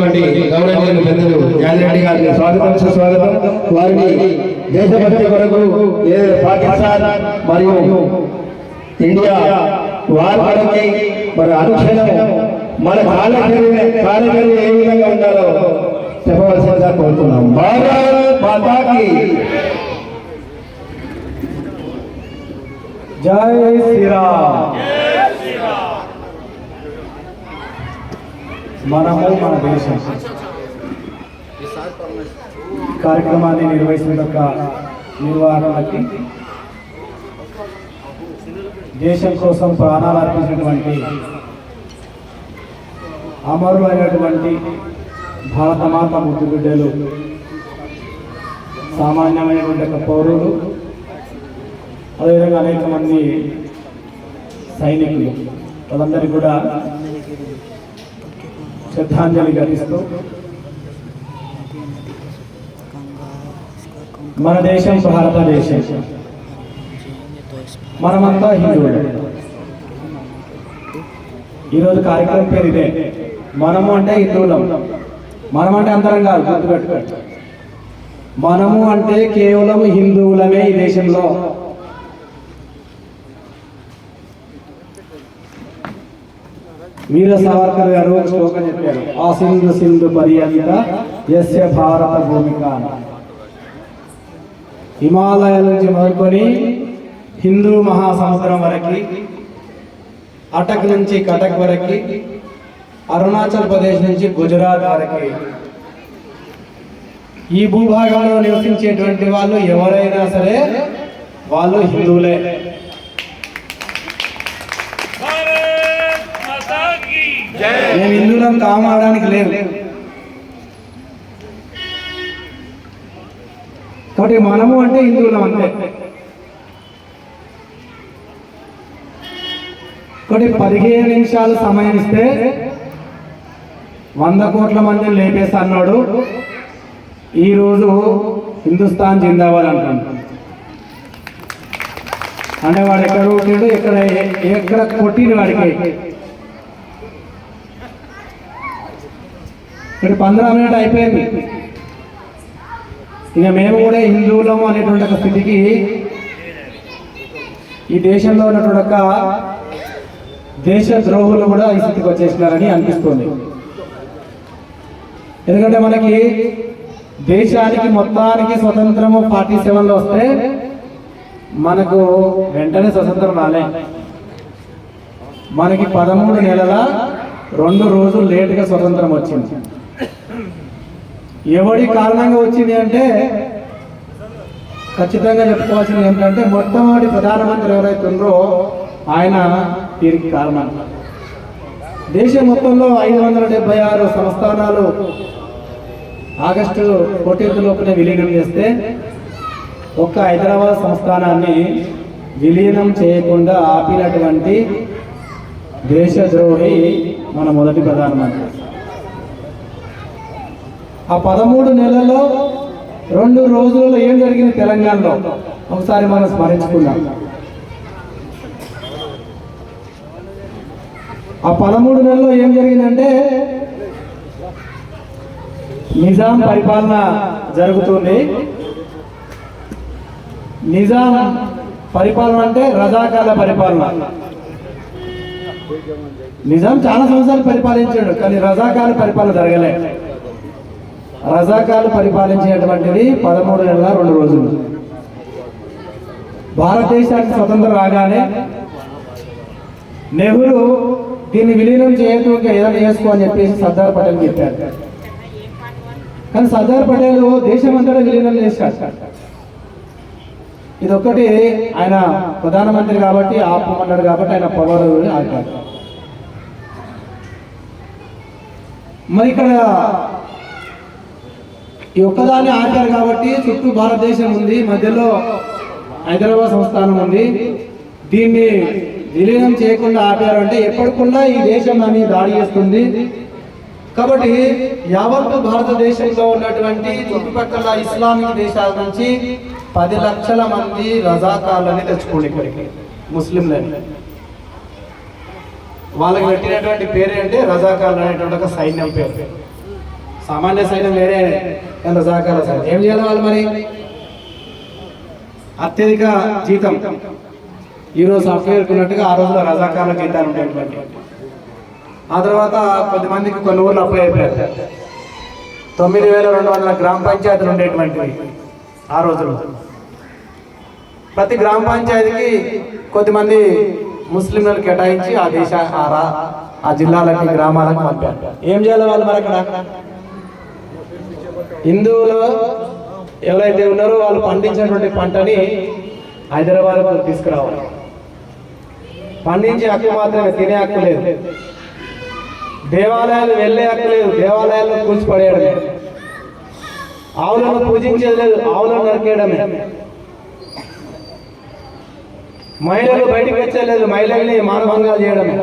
గౌరవనీయులు పెద్దలు యాదిరెడ్డి గారికి స్వాగతం సుస్వాగతం. వారిని దేశభక్తి కొరకు పాకిస్తాన్ మరియు ఇండియా వారి కొరకై మరి అనుక్షణం మన కార్యక్రమం ఏ విధంగా ఉండాలో చెప్పవలసిందిగా కోరుతున్నాం. భారత్ మాతాకి జై శ్రీరామ్. మనము మన దేశం కార్యక్రమాన్ని నిర్వహిస్తున్న నిర్వహణకి దేశం కోసం ప్రాణాలు అర్పించినటువంటి అమరులైనటువంటి భారతమాత ముద్దు బిడ్డలు, సామాన్యమైనటువంటి పౌరులు, అదేవిధంగా అనేక మంది సైనికులు, వాళ్ళందరికీ కూడా శ్రద్ధాంజలి ఘటిస్తూ మన దేశం భారతదేశం, మనమంతా హిందువులు. ఈరోజు కార్యక్రమం పేరు ఇదే. మనము అంటే హిందువులం. మనం అంటే అందరం కాదు, గుర్తుపెట్టుకోండి. మనము అంటే కేవలం హిందువులమే ఈ దేశంలో. వీర సావర్కర్ గారు శ్లోకం చెప్పారు, ఆ సింధు సింధు పర్యంత యస్య భారత భూమిక. హిమాలయాల నుంచి మొదలుకొని హిందూ మహాసముద్రం వరకు, అటక్ నుంచి కటక్ వరకు, అరుణాచల్ ప్రదేశ్ నుంచి గుజరాత్ వరకు ఈ భూభాగంలో నివసించేటువంటి వాళ్ళు ఎవరైనా సరే వాళ్ళు హిందువులే. మేము హిందువులం కామాడడానికి లేదు. కాబట్టి మనము అంటే హిందువులం అంతే. కాబట్టి 15 నిమిషాలు సమయం ఇస్తే 100 కోట్ల మందిని లేపేస్తా అన్నాడు. ఈరోజు హిందుస్థాన్ జిందాబాద్ అంటాడు. అంటే వాడు ఎక్కడ కొట్టాడు, ఎక్కడ కొట్టింది వాడికి. ఇక్కడ 15 మినిట్ అయిపోయింది. ఇక మేము కూడా హిందువులము అనేటువంటి ఒక స్థితికి ఈ దేశంలో ఉన్నటువంటి ఒక దేశ ద్రోహులు కూడా ఈ స్థితికి వచ్చేసినారని అనిపిస్తుంది. ఎందుకంటే మనకి దేశానికి మొత్తానికి స్వతంత్రము 47లో వస్తే మనకు వెంటనే స్వతంత్రం రాలే. మనకి 13 నెలల 2 రోజులు లేటుగా స్వతంత్రం వచ్చింది. ఎవడి కారణంగా వచ్చింది అంటే ఖచ్చితంగా చెప్పుకోవాల్సింది ఏంటంటే మొట్టమొదటి ప్రధానమంత్రి ఎవరైతే ఉన్నారో ఆయన దీనికి కారణం. దేశం మొత్తంలో 576 సంస్థానాలు ఆగస్టు 14 లోపునే విలీనం చేస్తే ఒక్క హైదరాబాద్ సంస్థానాన్ని విలీనం చేయకుండా ఆపినటువంటి దేశద్రోహి మన మొదటి ప్రధానమంత్రి. ఆ 13 నెలల్లో 2 రోజులలో ఏం జరిగింది తెలంగాణలో ఒకసారి మనం స్మరించుకుందాం. ఆ 13 నెలల్లో ఏం జరిగిందంటే నిజాం పరిపాలన జరుగుతుంది. నిజాం పరిపాలన అంటే రజాకాల పరిపాలన. నిజాం చాలా సంవత్సరాలు పరిపాలించాడు, కానీ రజాకాల పరిపాలన జరగలే. రజాకాలు పరిపాలించేటువంటిది 13 నెలల 2 రోజులు. భారతదేశానికి స్వతంత్రం రాగానే నెహ్రూ దీన్ని విలీనం చేయొద్దు, ఏదైనా చేసుకో అని చెప్పేసి సర్దార్ పటేల్ చెప్పారు. కానీ సర్దార్ పటేల్ దేశమంతా విలీనం చేశాడు. ఇదొక్కటి ఆయన ప్రధానమంత్రి కాబట్టి ఆపమన్నాడు, కాబట్టి ఆయన పవర్ ఆపాడు. మరి ఇక్కడ ఈ ఒక్కదాన్ని ఆపారు కాబట్టి చుట్టూ భారతదేశం ఉంది, మధ్యలో హైదరాబాద్ సంస్థానం ఉంది. దీన్ని విలీనం చేయకుండా ఆపారు అంటే ఎప్పటికన్నా ఈ దేశం అని దాడి చేస్తుంది. కాబట్టి యావత్తు భారతదేశంలో ఉన్నటువంటి చుట్టుపక్కల ఇస్లామిక్ దేశాల నుంచి 10 లక్షల మంది రజాకార్లని తెచ్చుకోండి ఇక్కడికి, ముస్లింలని. వాళ్ళకి పెట్టినటువంటి పేరు అంటే రజాకార్లు అనేటువంటి ఒక సైన్యం పేరు. సామాన్య సైన్యం వేరే, రజాకాల సైన్యం. ఏం చేయాలి వాళ్ళు మరి? అత్యధిక జీతం ఈరోజు సాఫ్ట్వేర్ ఉన్నట్టుగా ఆ రోజుల్లో రజాకాల జీతాలు ఉండేటువంటి. ఆ తర్వాత కొద్దిమందికి కొన్ని ఊర్లు అప్లై అయిపోయారు. 9200 గ్రామ పంచాయతీలు ఉండేటువంటివి ఆ రోజుల్లో. ప్రతి గ్రామ పంచాయతీకి కొద్దిమంది ముస్లింలను కేటాయించి ఆ జిల్లాలకి గ్రామాలకు పంపారు. ఏం చేయాలి వాళ్ళు మరి అక్కడ? హిందువులు ఎవరైతే ఉన్నారో వాళ్ళు పండించినటువంటి పంటని హైదరాబాద్కు తీసుకురావాలి. పండించే హక్కు మాత్రమే, తినే హక్కు లేదు. దేవాలయాలు వెళ్ళే హక్కు లేదు, దేవాలయాల్లో కూల్చిపడేయడమే. ఆవులను పూజించేది లేదు, ఆవులను నరికేయడమే. మహిళలు బయటికి వచ్చేలేదు, మహిళల్ని మానభంగాలు చేయడమే.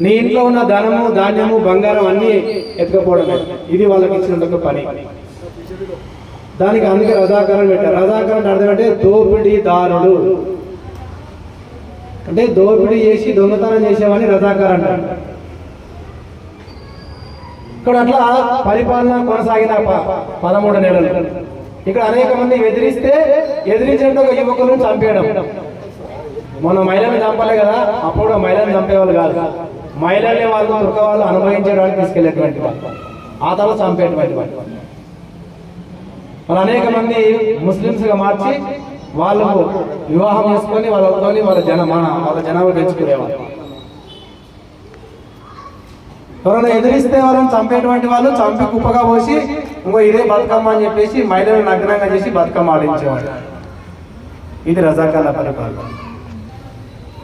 నీ ఇంట్లో ఉన్న ధనము, ధాన్యము, బంగారం అన్నీ ఎత్తుకపోవడమే. ఇది వాళ్ళకి ఇచ్చినందుకు పని. దానికి అందుకే రజాకారం పెట్టారు. రజాకారం అర్థం అంటే దోపిడీదారుడు, అంటే దోపిడీ చేసి దొంగతనం చేసేవాడిని రజాకారం అంటారు. ఇక్కడ అట్లా పరిపాలన కొనసాగిన 13 నెలలు. ఇక్కడ అనేక మంది ఎదిరించినట్టు ఒక యువకులను చంపేయడం. మన మహిళలను చంపాలి కదా, అప్పుడు మహిళలను చంపేవాళ్ళు కాదు, మహిళల్ని వాళ్ళు తుర్క వాళ్ళు అనుభవించడానికి తీసుకెళ్లేటువంటి ఆ తర్వాత చంపేటువంటి వాళ్ళు. అనేక మంది ముస్లిమ్స్గా మార్చి వాళ్ళు వివాహం చేసుకొని వాళ్ళతో వాళ్ళ జనాభా పెంచుకునేవాళ్ళు. ఎవరైనా ఎదిరిస్తే వాళ్ళని చంపేటువంటి వాళ్ళు చంపి కుప్పగా పోసి ఇంకో ఇదే బతుకమ్మ అని చెప్పేసి మహిళలను నగ్నంగా చేసి బతుకమ్మ ఆడించేవాడు. ఇది రజాకాల పరిపాలన.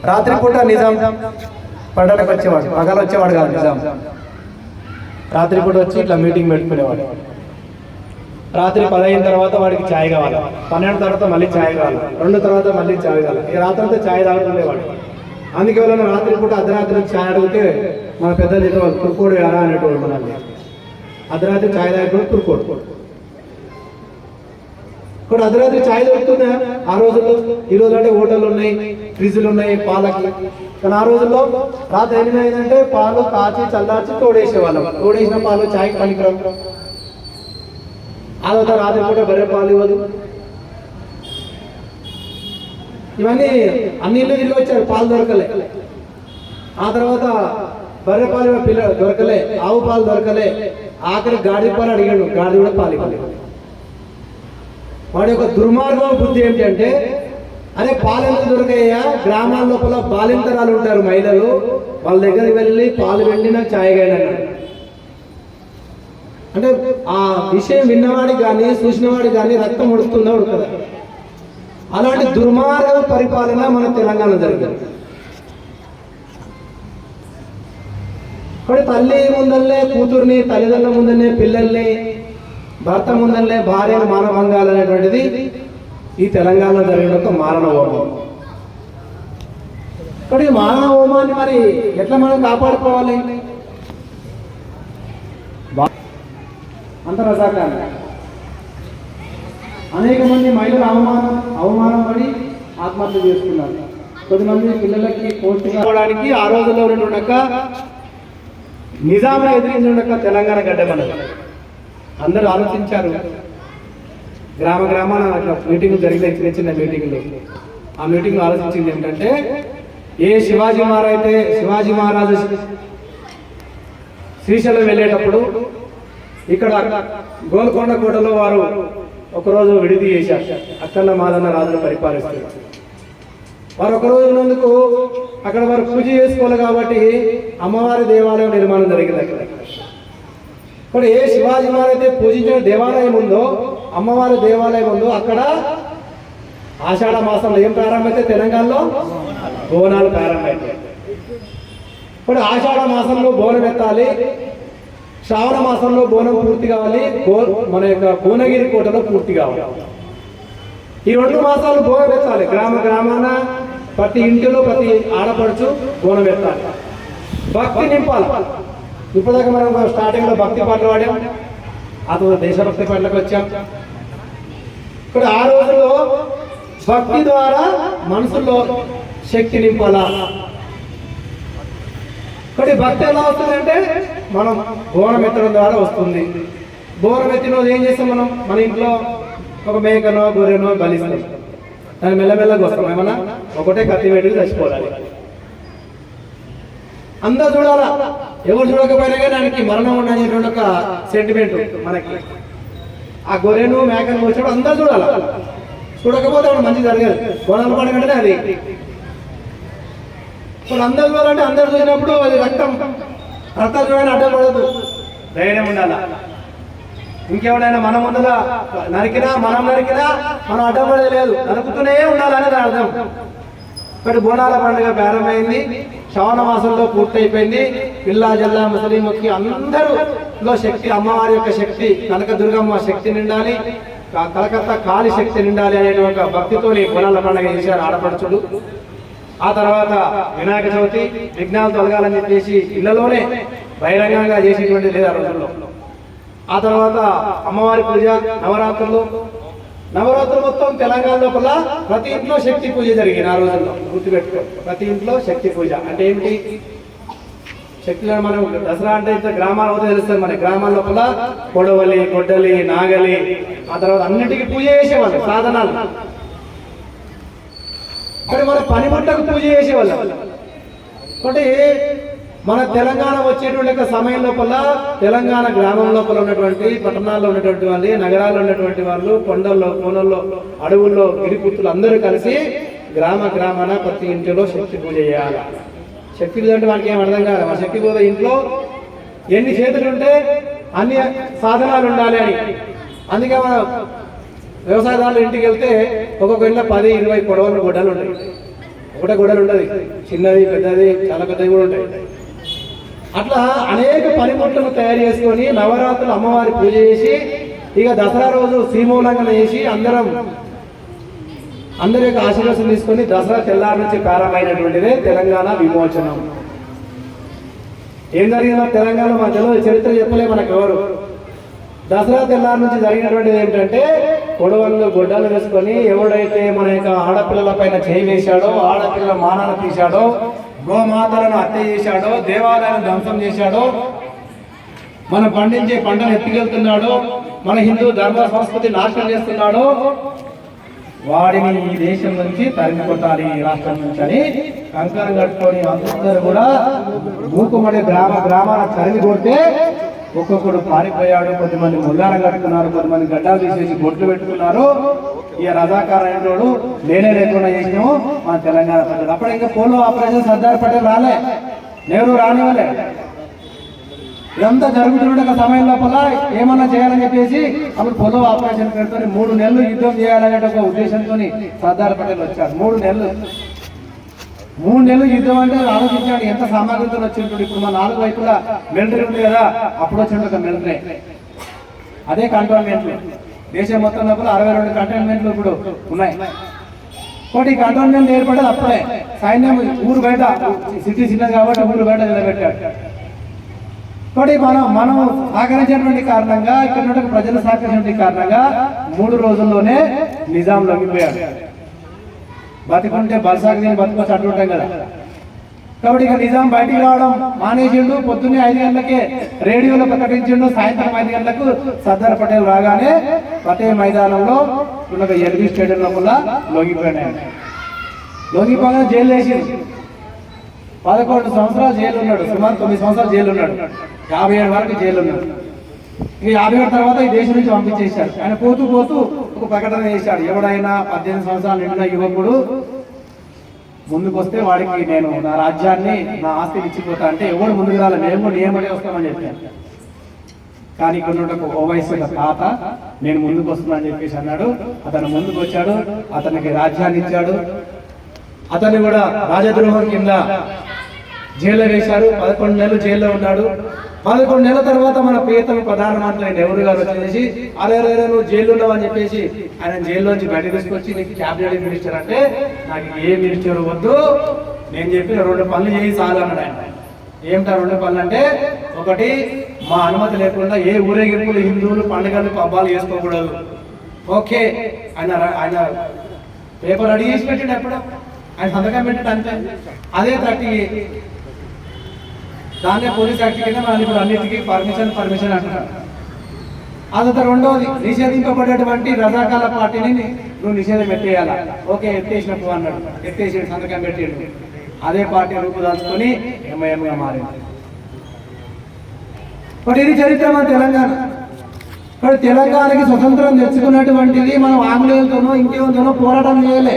రాత్రిపూట నిజాం పండగకు వచ్చేవాడు, పగలు వచ్చేవాడు కాదు నిజాం. రాత్రిపూట వచ్చి ఇట్లా మీటింగ్ పెట్టుకునేవాడు. రాత్రి 10 అయిన తర్వాత వాడికి ఛాయ్ కావాలి, 12 తర్వాత మళ్ళీ ఛాయ్ కావాలి, 2 తర్వాత మళ్ళీ ఛాయ్ కావాలి. ఈ రాత్రి అంతా ఛాయ్ తాగుతుండేవాడు. అందుకే వాళ్ళని రాత్రిపూట అర్ధరాత్రి ఛాయ్ అడిగితే మన పెద్దలు చెప్పేవాళ్ళు తుర్కోడు ఎరా అనేటోడు. మనల్ని అర్ధరాత్రి ఛాయ్ తాగేటోడు తుర్కోడు. ఇప్పుడు అర్ధరాత్రి ఛాయ్ దొరుకుతుందా ఆ రోజుల్లో? ఈ రోజు అంటే హోటళ్ళు ఉన్నాయి, ఫ్రిడ్జ్లు ఉన్నాయి పాలకి. కానీ ఆ రోజుల్లో రాత్రి 8 అయిందంటే పాలు కాచి చల్లార్చి తోడేసేవాళ్ళం. తోడేసిన పాలు ఛాయ్కి పనికిరావు. ఆ తర్వాత రాత్రి పూట బర్రె పాలు ఇవ్వదు. ఇవన్నీ అన్ని ఇల్లు తిరిగి వచ్చారు, పాలు దొరకలే. ఆ తర్వాత బర్రె పాలు పిల్లలు దొరకలే, ఆవు పాలు దొరకలే. ఆఖరి గాడిద పాలు అడిగాడు, గాడిద కూడా పాలు ఇవ్వలేదు. వాడి యొక్క దుర్మార్గం బుద్ధి ఏమిటంటే, అరే పాలు ఎంత దొరికాయా, గ్రామాల లోపల బాలింతరాలు ఉంటారు మహిళలు, వాళ్ళ దగ్గరికి వెళ్ళి పాలు వెండి నాకు ఛాయగాయని అన్నాడు. అంటే ఆ విషయం విన్నవాడికి కానీ చూసినవాడికి కానీ రక్తం ఉడుతుందా ఉడకదా? అలాంటి దుర్మార్గ పరిపాలన మన తెలంగాణ జరిగింది. ఇప్పుడు తల్లి ముందల్లే కూతుర్ని, తల్లిదండ్రుల ముందల్లే పిల్లల్ని, భర్త ముందల్లే భార్యను మానభంగాలు అనేటువంటిది ఈ తెలంగాణలో జరిగిన ఒక మారణ హోమం. ఇప్పుడు ఈ మారణ హోమాన్ని మరి ఎట్లా మనం కాపాడుకోవాలి? అంత రజాకారం. అనేక మంది మహిళలు అవమానం పడి ఆత్మహత్య చేసుకున్నారు. కొద్దిమంది పిల్లలకి పోషించుకోవడానికి ఆ రోజుల్లో ఉండక నిజాంను ఎదిరించుండక తెలంగాణ గడ్డమన్నది. అందరూ ఆలోచించారు. గ్రామాన అట్లా మీటింగ్లు జరిగినాయి, చిన్న మీటింగ్లు. ఆ మీటింగ్లో ఆలోచించింది ఏంటంటే, శివాజీ మహారాజు శ్రీశైలం వెళ్ళేటప్పుడు ఇక్కడ గోల్కొండ కోటలో వారు ఒకరోజు విడిది చేశారు. అక్కన్న మాదన్న రాజును పరిపాలిస్తారు. వారు ఒకరోజు ఉన్నందుకు అక్కడ వారు పూజ చేసుకోవాలి కాబట్టి అమ్మవారి దేవాలయం నిర్మాణం జరిగింది అక్కడ. ఇక్కడ శివాజీ మహారాజ్ అయితే పూజించిన దేవాలయం ఉందో, అమ్మవారి దేవాలయం ఉందో, అక్కడ ఆషాఢ మాసంలో ఏం ప్రారంభమైతే తెలంగాణలో బోనాలు ప్రారంభమైతాయి. ఇప్పుడు ఆషాఢ మాసంలో బోనం ఎత్తాలి, శ్రావణ మాసంలో బోనం పూర్తి కావాలి, మన యొక్క భువనగిరి కోటలో పూర్తి కావాలి. ఈ 2 మాసాలు బోనం ఎత్తాలి. గ్రామాన ప్రతి ఇంటిలో ప్రతి ఆడపడుచు బోనం ఎత్తాలి. భక్తి నింపాలి. ఇప్పటిదాకా మనం స్టార్టింగ్లో భక్తి పాటలు పాడాం, ఆ తర్వాత దేశభక్తి పాటలకు వచ్చాం. ఇక్కడ ఆ రోజుల్లో భక్తి ద్వారా మనసులో శక్తి నింపాలా. ఇక్కడ భక్తి ఎలా వస్తుందంటే మనం బోనం ఎత్తడం ద్వారా వస్తుంది. బోనం ఎత్తిన రోజు ఏం చేస్తాం మనం? మన ఇంట్లో ఒక మేకనో గొర్రెనో బలిస్తాం. దాన్ని మెల్లమెల్లగా వస్తాం. ఏమన్నా ఒకటే కత్తి పెట్టి చచ్చిపోవాలి. అందరూ చూడాలా, ఎవరు చూడకపోయినా కానీ దానికి మరణం ఉండనేటువంటి ఒక సెంటిమెంట్ మనకి. ఆ గొర్రెను మేకను వచ్చినప్పుడు అందరూ చూడాలా, చూడకపోతే అప్పుడు మంచి జరగదు. బోనాల పండుగ అంటే అది. ఇప్పుడు అందరూ చూడాలంటే అందరూ చూసినప్పుడు అది రక్తం చూడని అడ్డం పడదు, ధైర్యం ఉండాలా. ఇంకెవడైనా మన ముందుగా నరికినా మనం అడ్డం పడేది లేదు, నరుకుతూనే ఉండాలనేది అర్థం. ఇక్కడ బోనాల పండుగ ప్రారంభమైంది, శ్రావణ మాసంలో పూర్తయిపోయింది. పిల్లా జల్లా ముస్లింకి అందరూలో శక్తి, అమ్మవారి యొక్క శక్తి, కనకదుర్గమ్మ శక్తి నిండాలి, కలకత్తా కాళీ శక్తి నిండాలి అనే ఒక భక్తితోని బోనాల పండుగ చేశారు ఆడపడుచుడు. ఆ తర్వాత వినాయక చవితి, విఘ్నాలు తొలగాలని చెప్పేసి ఇళ్లలోనే బహిరంగంగా చేసేటువంటి లేదు ఆ రోజుల్లో. ఆ తర్వాత అమ్మవారి పూజ, నవరాత్రులు మొత్తం తెలంగాణ లోపల ప్రతి ఇంట్లో శక్తి పూజ జరిగింది ఆ రోజుల్లో. గుర్తుపెట్టుకో, ప్రతి ఇంట్లో శక్తి పూజ అంటే ఏమిటి? శక్తిలో మనం దసరా అంటే ఇంత గ్రామాల వద్ద తెలుస్తుంది. మన గ్రామాల లోపల కొడవలి, గొడ్డలి, నాగలి, ఆ తర్వాత అన్నిటికీ పూజ చేసేవాళ్ళు, సాధనాలు. మరి మన పనిముట్లకు పూజ చేసేవాళ్ళు. అంటే మన తెలంగాణ వచ్చేటువంటి సమయం లోపల తెలంగాణ గ్రామం లోపల ఉన్నటువంటి, పట్టణాల్లో ఉన్నటువంటి వాళ్ళు, నగరాల్లో ఉన్నటువంటి వాళ్ళు, కొండల్లో, కోనల్లో, అడవుల్లో గిరిపుత్రులు అందరూ కలిసి గ్రామాన ప్రతి ఇంటిలో శక్తి పూజ చేయాలి. శక్తి పూజ అంటే మనకి ఏం అర్థం కాదు. మన శక్తి పూజ ఇంట్లో ఎన్ని చేతులు ఉంటే అన్ని సాధనాలు ఉండాలి అని. అందుకే మన వ్యవసాయదారులు ఇంటికి వెళ్తే ఒక్కొక్క ఇంట్లో 10-20 గొడవలు ఉంటాయి. ఒకటే గొడవలు ఉంటుంది, చిన్నది పెద్దది చాలా పెద్దవి కూడా ఉంటాయి. అట్లా అనేక పనిముట్లను తయారు చేసుకొని నవరాత్రులు అమ్మవారి పూజ చేసి, ఇక దసరా రోజు శ్రీమూలంగా చేసి అందరి యొక్క ఆశీర్వాదం తీసుకొని దసరా తెల్లారి నుంచి ప్రారంభమైనటువంటిదే తెలంగాణ విమోచనం. ఏం జరిగిందో తెలంగాణ మన తెలియదు, చరిత్ర చెప్పలే మనకు ఎవరు. దసరా తెల్లారి నుంచి జరిగినటువంటిది ఏమిటంటే, కొడవళ్ళు గొడ్డలు వేసుకొని ఎవడైతే మన యొక్క ఆడపిల్లల పైన చేయి వేశాడో, ఆడపిల్లల మానాన్ని తీశాడో, గోమాతలను హత్య చేశాడో, దేవాలయాలను ధ్వంసం చేశాడో, మనం పండించే పంటను ఎత్తుకెళ్తున్నాడో, మన హిందూ ధర్మ సంస్కృతి నాశనం చేస్తున్నాడో, వాడిని ఈ దేశం నుంచి తరిమి కొట్టాలి, ఈ రాష్ట్రం నుంచి అని కంకణం కట్టుకొని అందరూ కూడా మూకుమడి గ్రామాల తరిమి కొడితే ఒక్కొక్కడు పారిపోయాడు. కొంతమంది ముల్లారం కట్టుకున్నారు, కొంతమంది గడ్డాలు తీసేసి బొట్లు పెట్టుకున్నారు. ఈ రజాకారుడు లేనే లేకుండా చేసినాము మన తెలంగాణ ప్రజలు. అప్పుడు ఇంకా పోలో ఆపరేషన్ సర్దార్ పటేల్ రాలే, నెహ్రూ రానివ్వలే. ఇదంతా జరుగుతున్న సమయం లోపల ఏమన్నా చేయాలని చెప్పేసి అప్పుడు పోలో ఆపరేషన్ పెడుతుంది. 3 నెలలు యుద్ధం చేయాలనే ఒక ఉద్దేశంతో సర్దార్ పటేల్ వచ్చాడు. 3 నెలలు యుద్ధం అంటే ఆలోచించాడు ఎంత సామాగ్రితో వచ్చింటాడు. ఇప్పుడు మన 4 వైపులా మిలిటరీ ఉంది కదా, అప్పుడు వచ్చిండు ఒక మిలిటరీ. అదే కంటోన్మెంట్లు దేశం మొత్తం లోపల 62 కంటోన్మెంట్లు ఇప్పుడు ఉన్నాయి. కాబట్టి కంటోన్మెంట్ ఏర్పడేది అప్పుడే. సైన్యం ఊరు బయట, సిటీ చిన్నది కాబట్టి ఊరు బయట నిలబెట్టాడు. కాబట్టి మనం సహకరించినటువంటి కారణంగా, ఇక్కడ ప్రజలు సహకరించినటువంటి కారణంగా 3 రోజుల్లోనే నిజాం లొంగిపోయాడు. బతికుంటే బలసాగి బతుకొచ్చి అంటుంటాం కదా. కాబట్టి ఇక నిజాం బయటికి రావడం మానేసిండు. పొద్దున్నే 5 గంటలకే రేడియోలో ప్రకటించిండు, సాయంత్రం 5 గంటలకు సర్దార్ పటేల్ రాగానే పటేల్ మైదానంలో ఉన్న ఎల్బీ స్టేడియం లోపల లొంగిపోయాడు. లొంగిపోగానే జైలు వేసిండు. 11 సంవత్సరాలు జైలు ఉన్నాడు, సుమారు 9 సంవత్సరాలు జైలు ఉన్నాడు. 57 వరకు జైలు ఉన్నాడు. ఇక 57 తర్వాత ఈ దేశం నుంచి పంపించేశాడు. ఆయన పోతూ ఒక ప్రకటన చేశాడు, ఎవడైనా 18 సంవత్సరాలు నిండిన యువకుడు ముందుకు వస్తే వాడికి నేను నా రాజ్యాన్ని, నా ఆస్తిని ఇచ్చిపోతా అంటే ఎవడు ముందుకు రాలే, మేము నియమడే వస్తామని చెప్పాను. కానీ ఇక్కడ ఓవైసీ తాత నేను ముందుకు వస్తున్నానని చెప్పేసి అన్నాడు. అతను ముందుకు వచ్చాడు, అతనికి రాజ్యాన్ని ఇచ్చాడు. అతన్ని కూడా రాజద్రోహం కింద జైల్లో వేశారు. 11 నెలలు జైల్లో ఉన్నాడు. 11 నెలల తర్వాత మన ప్రియతమ ప్రధానమంత్రి నెహ్రూ గారు వచ్చేసి అరే నువ్వు జైల్లో ఉన్నావు అని చెప్పేసి ఆయన జైల్లోంచి బయటకు తీసుకొచ్చి నీకు క్యాబినెట్ మినిస్టర్ అంటే, నాకు ఏ మినిస్టర్ వద్దు, నేను చెప్పిన 2 పనులు చేయి చాలు అన్నాడు ఆయన. ఏమిటా 2 పనులు అంటే, ఒకటి మా అనుమతి లేకుండా ఏ ఊరేగింపులు, హిందువులు పండుగలు పబ్బాలు చేసుకోకూడదు. ఓకే ఆయన పేపర్ రెడీ చేసి పెట్టాడు. ఎప్పుడు ఆయన సంతకం పెట్టాడు అంతే. అదే 30 దాన్నే పోలీస్ యాక్ట్ కింద మనం ఇప్పుడు అన్నిటికీ పర్మిషన్ అంటున్నారు. అదంత రెండవది, నిషేధింపబడేటువంటి రజాకాల పార్టీని నువ్వు నిషేధం ఎత్తేయాలా. ఓకే, ఎత్తేసినప్పుడు అన్నాడు, ఎత్తేసి సంతకం పెట్టాడు. అదే పార్టీ రూపుదాల్చుకొని ఎంఐఎంగా మారింది. బట్ ఇది చరిత్ర మన తెలంగాణ. మరి తెలంగాణకి స్వతంత్రం తెచ్చుకున్నటువంటిది మనం ఆంగ్లేయులతోనో ఇంకేతోనో పోరాటం చేయలే.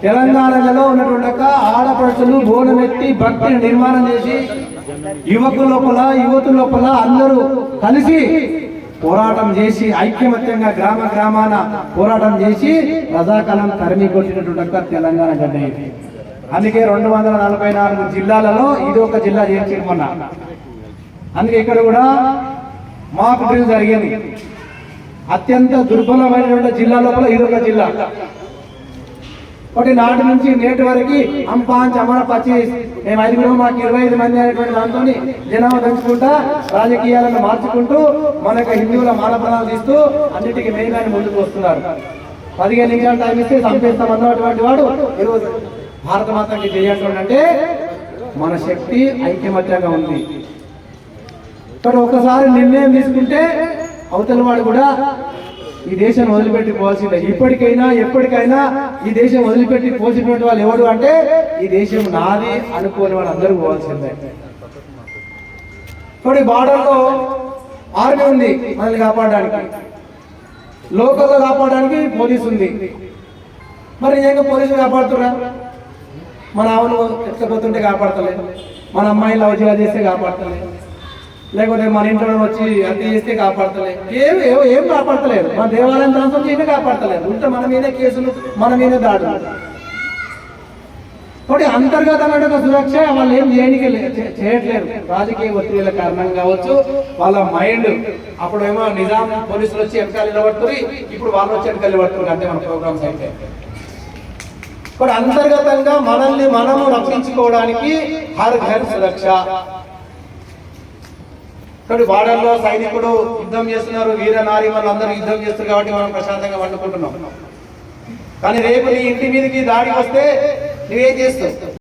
తెలంగాణలో ఉన్నటువంటి ఆడపడుచులు బోనమెత్తి భక్తిని నిర్మాణం చేసి యువతుల లోపల అందరూ కలిసి పోరాటం చేసి ఐక్యమత్యంగా గ్రామాన పోరాటం చేసి రజాకాలం తరిమి కొట్టినటువంటి తెలంగాణ గడ్డ ఇది. అందుకే 244 జిల్లాలలో ఇది ఒక జిల్లా చేర్చి మొన్న. అందుకే ఇక్కడ కూడా మాక్ డ్రిల్ జరిగింది. అత్యంత దుర్బలమైనటువంటి జిల్లా లోపల ఇదొక జిల్లా. ఒకటి నాటి నుంచి నేటి వరకు అంపాంచ్ అమర 25 మేము 5 మాకు 25 మంది అనేటువంటి దాంతో జనాభా పెంచుకుంటా రాజకీయాలను మార్చుకుంటూ మనకు హిందువుల మానప్రాణాలు తీస్తూ అన్నిటికీ మెయిన్ ముందుకు వస్తున్నారు. 15 నిమిషాలు టైం ఇస్తే చంపేస్తామన్నటువంటి వాడు ఈరోజు భారత మాతకి చేయాలంటే మన శక్తి ఐక్యమత్యంగా ఉంది. ఇక్కడ ఒకసారి నిర్ణయం తీసుకుంటే అవతల వాడు కూడా ఈ దేశం వదిలిపెట్టి పోవాల్సిందే. ఇప్పటికైనా ఎప్పటికైనా ఈ దేశం వదిలిపెట్టి పోసినటువంటి వాళ్ళు ఎవరు అంటే ఈ దేశం నాది అనుకోని వాళ్ళు అందరూ పోవాల్సిందే. ఇప్పుడు బార్డర్లో ఆర్మీ ఉంది మనల్ని కాపాడడానికి, లోకల్లో కాపాడడానికి పోలీసు ఉంది. మరి నిజంగా పోలీసులు కాపాడుతురా? మన ఆవును ఎత్తుకపోతుంటే కాపాడతలేదు, మన అమ్మాయిని లవ్ చేస్తే కాపాడతలేదు, లేకపోతే మన ఇంట్లో వచ్చి హత్య చేస్తే కాపాడతలేదు, ఏం కాపాడతలేదు. మన దేవాలయం ధ్వంసం చేయనే కాపాడతలేదు. ఉంటే మన మీద కేసులు, మన మీద దాడులు. కాబట్టి అంతర్గతమైన సురక్ష వాళ్ళు ఏం చేయట్లేదు. రాజకీయ ఒత్తిడిల కారణంగా కావచ్చు, వాళ్ళ మైండ్. అప్పుడేమో నిజాం పోలీసులు వచ్చి వెనకాల నిలబడుతుంది, ఇప్పుడు వాళ్ళు వచ్చి వెనకాల నిలబడుతుంది. అంటే మన ప్రోగ్రామ్స్ అయితే ఇప్పుడు అంతర్గతంగా మనల్ని మనము రక్షించుకోవడానికి హర్ ఘర్ సురక్ష. ఇక్కడ బార్డర్లో సైనికుడు యుద్ధం చేస్తున్నారు, వీర నారీ అందరూ యుద్ధం చేస్తారు కాబట్టి మనం ప్రశాంతంగా వండుకుంటున్నాం. కానీ రేపు నీ ఇంటి మీదకి దాడి వస్తే నువ్వేం చేస్తావు?